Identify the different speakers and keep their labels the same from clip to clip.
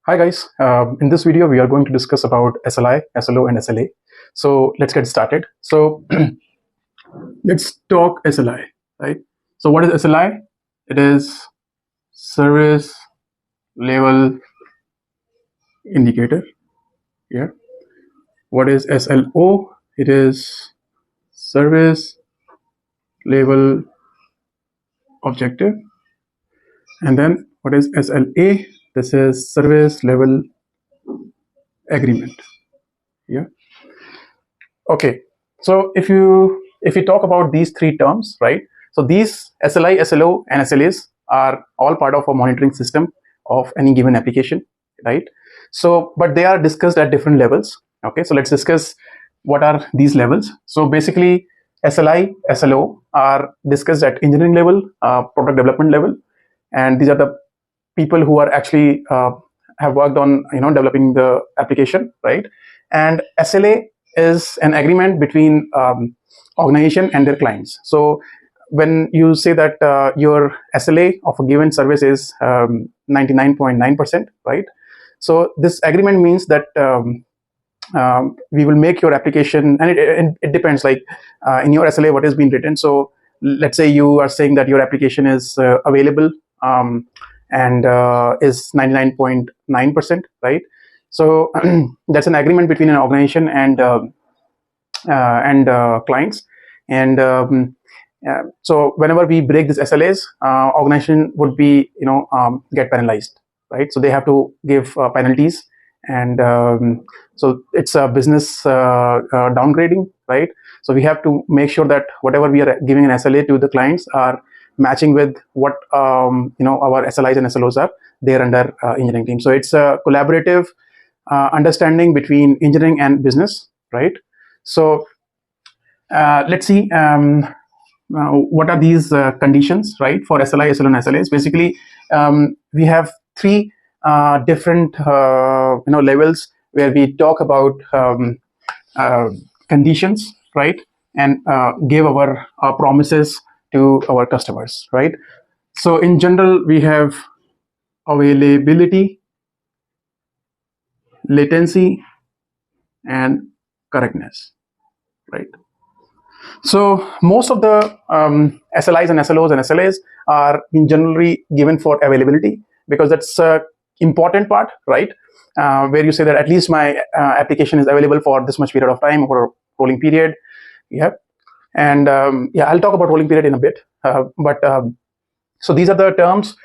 Speaker 1: Hi guys, in this video we are going to discuss about SLI, SLO and SLA. So let's get started. So let's talk SLI, right? So what is SLI? It is service level indicator. Yeah. What is SLO? It is service level objective. And then what is SLA? This is service level agreement. Yeah. Okay, so if you talk about these three terms, right? So these SLI, SLO, and SLAs are all part of a monitoring system of any given application, right? So, but they are discussed at different levels. Okay, so let's discuss what are these levels. So basically, SLI, SLO are discussed at engineering level, product development level, and these are the people who are actually have worked on developing the application, right? And SLA is an agreement between organization and their clients. So when you say that your SLA of a given service is 99.9%, right? So this agreement means that we will make your application, and it depends, like in your SLA what has been written. So let's say you are saying that your application is available and is 99.9%, right? So that's an agreement between an organization and clients. And so whenever we break these SLAs, organization would be get penalized, right? So they have to give penalties, and so it's a business downgrading, right? So we have to make sure that whatever we are giving an SLA to the clients are matching with what our SLIs and SLOs are there under engineering team. So it's a collaborative understanding between engineering and business, right? So let's see what are these conditions, right, for SLI, SLO, and SLAs. Basically, we have three different levels where we talk about conditions, right, and give our promises to our customers, right? So in general, we have availability, latency, and correctness, right? So most of the SLIs and SLOs and SLAs are in generally given for availability, because that's a important part, right? Where you say that at least my application is available for this much period of time, or a rolling period. Yeah. And I'll talk about rolling period in a bit. So these are the terms,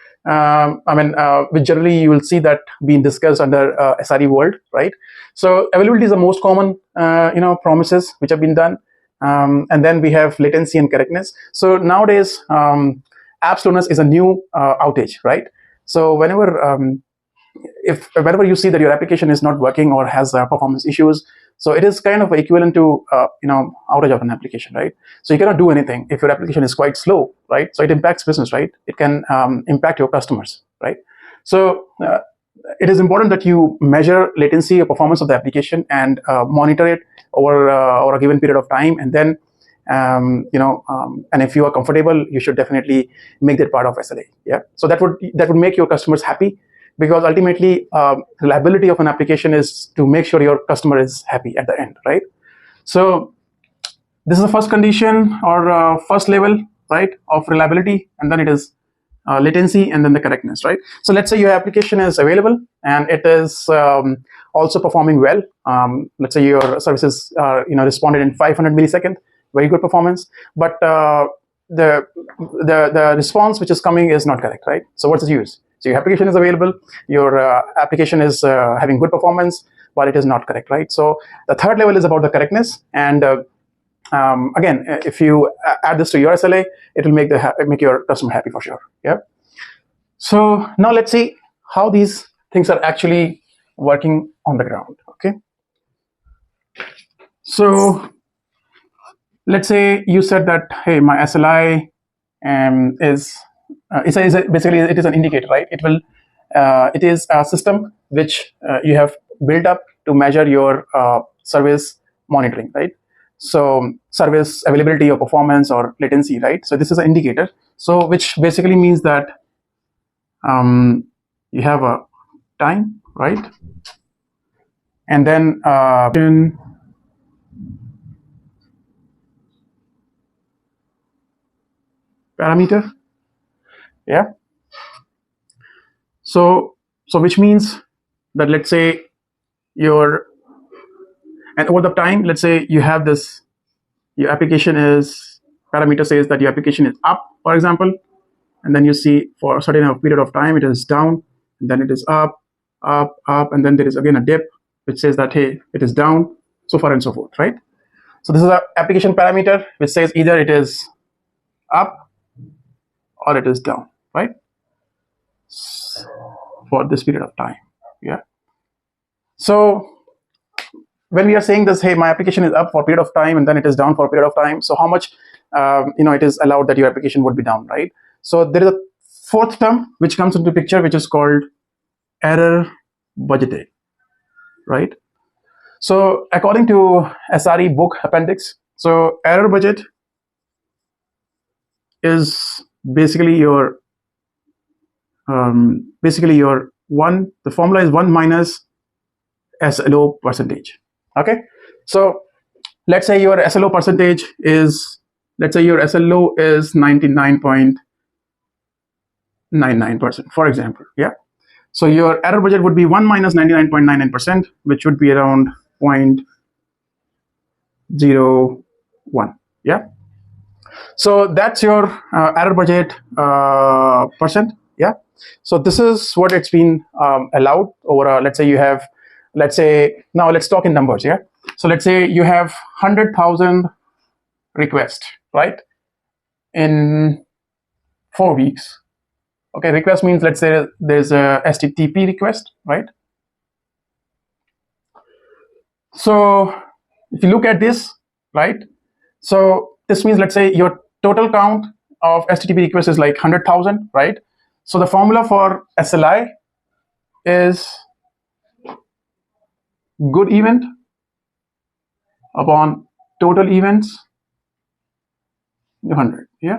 Speaker 1: which generally you will see that being discussed under SRE world, right? So availability is the most common, promises which have been done. And then we have latency and correctness. So nowadays, app slowness is a new outage, right? So whenever you see that your application is not working or has performance issues, so it is kind of equivalent to outage of an application, right? So you cannot do anything if your application is quite slow, right? So it impacts business, right? It can impact your customers, right? So it is important that you measure latency or performance of the application and monitor it over a given period of time, and then and if you are comfortable, you should definitely make that part of SLA. Yeah, so that would make your customers happy, because ultimately reliability of an application is to make sure your customer is happy at the end, right? So this is the first condition, or first level, right, of reliability, and then it is latency, and then the correctness, right? So let's say your application is available and it is also performing well. Let's say your services are responded in 500 milliseconds, very good performance, but the response which is coming is not correct, right? So what's the use? So your application is available, your application is having good performance, but it is not correct, right? So the third level is about the correctness, and again, if you add this to your SLA, it will make your customer happy for sure. Yeah. So now let's see how these things are actually working on the ground. Okay. So let's say you said that, hey, my SLI is basically it is an indicator, right? It is a system which you have built up to measure your service monitoring, right? So service availability or performance or latency, right? So this is an indicator. So which basically means that you have a time, right? And then parameter, yeah. So which means that, let's say your, and over the time, let's say you have this, your application is, parameter says that your application is up, for example, and then you see for a certain period of time it is down, and then it is up, and then there is again a dip which says that, hey, it is down, so far and so forth, right? So this is an application parameter which says either it is up or it is down, right, for this period of time. Yeah. So when we are saying this, hey, my application is up for a period of time and then it is down for a period of time, so how much it is allowed that your application would be down, right? So there is a fourth term which comes into picture, which is called error budgeted, right? So according to SRE book appendix, so error budget is basically your one, the formula is 1 minus SLO percentage. Okay, so let's say your SLO percentage is, let's say your SLO is 99.99%, for example. Yeah. So your error budget would be 1 minus 99.99%, which would be around 0.01. Yeah. So that's your error budget percent. Yeah. So this is what it's been allowed over. Let's say you have, let's say, now let's talk in numbers. Yeah. So let's say you have 100,000 requests, right, in 4 weeks. Okay, request means, let's say there's a HTTP request, right? So if you look at this, right, so this means, let's say your total count of HTTP requests is like 100,000, right? So the formula for SLI is good event upon total events 100. Yeah.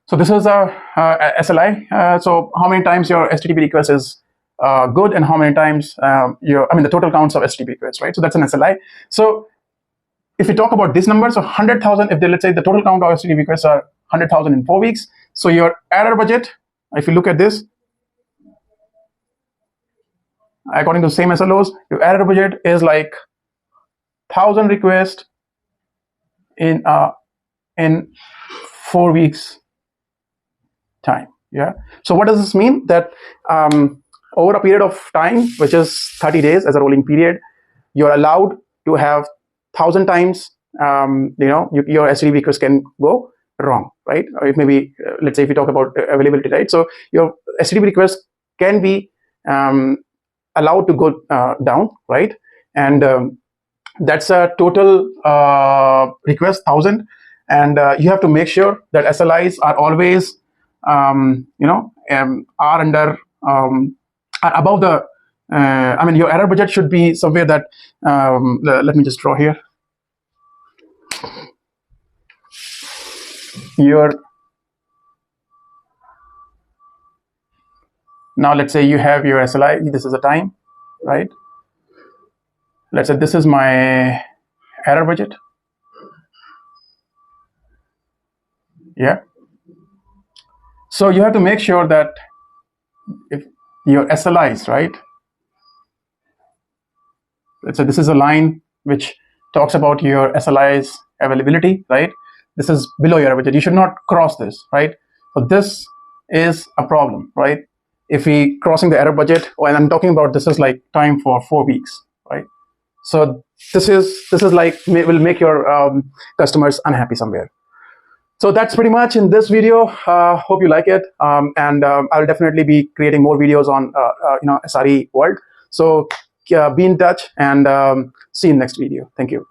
Speaker 1: So this is a SLI. So how many times your HTTP request is good, and how many times the total counts of HTTP requests, right? So that's an SLI. So if we talk about this number, so 100,000, if they, let's say the total count of HTTP requests are 100,000 in 4 weeks, so your error budget, if you look at this, according to the same SLOs, your error budget is like 1,000 requests in 4 weeks time. Yeah. So what does this mean? That over a period of time, which is 30 days as a rolling period, you're allowed to have 1,000 times your HTTP request can go wrong, right? Or it may be, let's say if you talk about availability, right? So your HTTP request can be allowed to go down, right? And that's a total request 1,000, and you have to make sure that SLIs are always are under are above the your error budget should be somewhere that let me just draw here. Now let's say you have your SLI, this is the time, right? Let's say this is my error budget. Yeah. So you have to make sure that if your SLIs, right? Let's say this is a line which talks about your SLIs availability, right? This is below your budget. You should not cross this, right? So this is a problem, right? If we crossing the error budget, when I'm talking about, this is like time for 4 weeks, right? So this is like will make your customers unhappy somewhere. So that's pretty much in this video. Hope you like it, and I'll definitely be creating more videos on SRE world. So be in touch, and see you in next video. Thank you.